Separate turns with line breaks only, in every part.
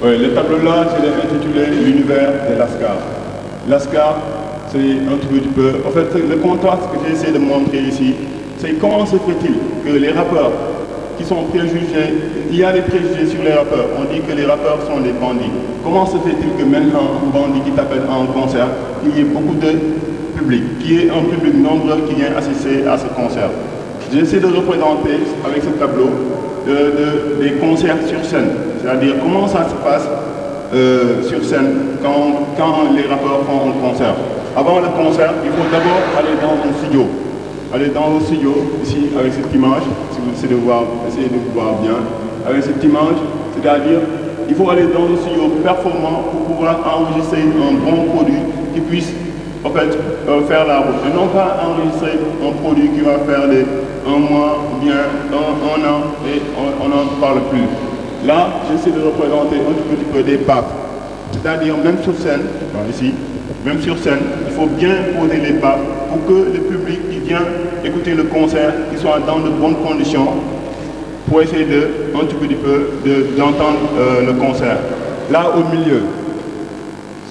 Oui, le tableau là, je l'ai intitulé l'univers de Lascar. Lascar, c'est un truc un peu... En fait, le contraste que j'essaie de montrer ici, c'est comment se fait-il que les rappeurs qui sont préjugés, il y a des préjugés sur les rappeurs, on dit que les rappeurs sont des bandits. Comment se fait-il que maintenant, un bandit qui t'appelle à un concert, il y ait beaucoup de public, qu'il y ait un public nombreux qui vient assister à ce concert? J'essaie de représenter avec ce tableau des concerts sur scène, c'est-à-dire comment ça se passe sur scène quand les rappeurs font un concert. Avant le concert, il faut d'abord aller dans un studio. Aller dans le studio, ici, avec cette image, si vous essayez de voir bien, avec cette image, c'est-à-dire, il faut aller dans le studio performant pour pouvoir enregistrer un bon produit qui puisse, en fait, faire la route. Et non pas enregistrer un produit qui va faire un mois, ou bien un an, et on n'en parle plus. Là, j'essaie de représenter un petit peu des papes. C'est-à-dire, même sur scène, ici, même sur scène, il faut bien poser les pas pour que le public qui vient écouter le concert, qu'il soit dans de bonnes conditions pour essayer un petit peu d'entendre le concert. Là, au milieu,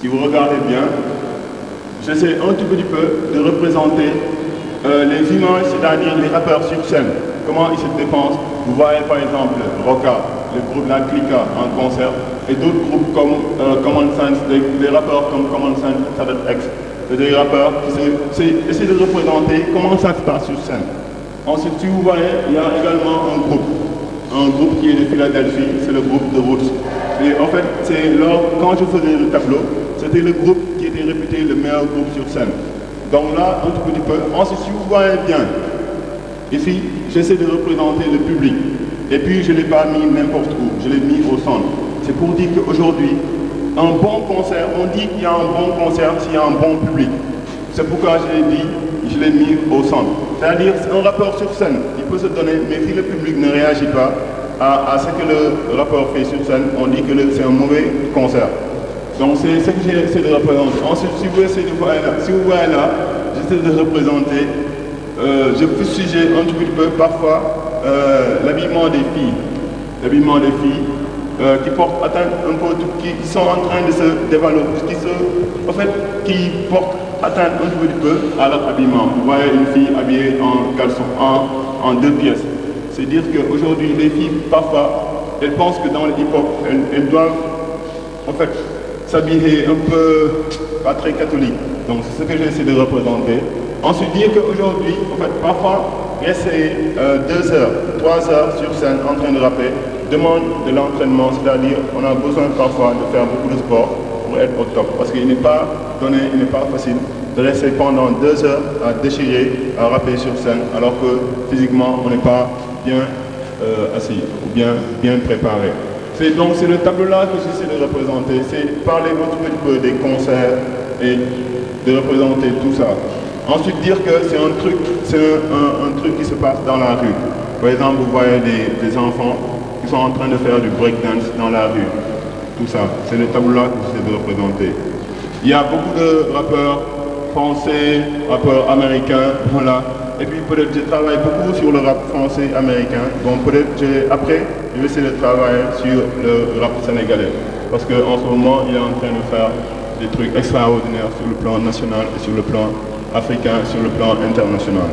si vous regardez bien, j'essaie un petit peu de représenter les images, c'est-à-dire les rappeurs sur scène, comment ils se dépensent. Vous voyez par exemple Roca, le groupe La Clica en concert, et d'autres groupes comme Common Sense, des rappeurs comme Common Sense, Sadat X. C'est des rappeurs qui essaient de représenter comment ça se passe sur scène. Ensuite, si vous voyez, il y a également un groupe qui est de Philadelphie, c'est le groupe de Roots. Et en fait, quand je faisais le tableau, c'était le groupe qui était réputé le meilleur groupe sur scène. Donc là, un tout petit peu. Ensuite, si vous voyez bien, ici, j'essaie de représenter le public. Et puis, je ne l'ai pas mis n'importe où, je l'ai mis au centre. C'est pour dire qu'aujourd'hui, un bon concert, on dit qu'il y a un bon concert s'il y a un bon public. C'est pourquoi je l'ai mis au centre. C'est-à-dire, un rappeur sur scène, il peut se donner, mais si le public ne réagit pas à ce que le rappeur fait sur scène, on dit que c'est un mauvais concert. Donc c'est ce que j'essaie de représenter. Ensuite, si vous voyez là, j'essaie de représenter, je fustige un petit peu parfois l'habillement des filles. L'habillement des filles qui portent atteinte un peu, qui sont en train de se dévaloriser, qui portent atteinte un petit peu à leur habillement. Vous voyez une fille habillée en caleçon, en deux pièces. C'est dire qu'aujourd'hui, les filles, parfois, elles pensent que dans le hip-hop, elles doivent, en fait, s'habiller un peu, pas très catholique. Donc c'est ce que j'essaie de représenter. Ensuite, dire qu'aujourd'hui, en fait, parfois, rester 2 heures, 3 heures sur scène en train de rapper demande de l'entraînement, c'est-à-dire on a besoin parfois de faire beaucoup de sport pour être au top. Parce qu'il n'est pas donné, il n'est pas facile de rester pendant 2 heures à déchirer, à rapper sur scène, alors que physiquement on n'est pas bien assis ou bien préparé. Donc c'est le tableau-là que j'essaie de représenter, c'est parler un petit peu des concerts et de représenter tout ça. Ensuite dire que c'est un truc qui se passe dans la rue. Par exemple, vous voyez des enfants qui sont en train de faire du breakdance dans la rue. Tout ça, c'est le tableau-là que j'essaie de représenter. Il y a beaucoup de rappeurs français, rappeurs américains, voilà. Et puis peut-être je travaille beaucoup sur le rap français américain. Bon, peut-être après, je vais essayer de travailler sur le rap sénégalais. Parce qu'en ce moment, il est en train de faire des trucs extraordinaires sur le plan national et sur le plan africain, sur le plan international.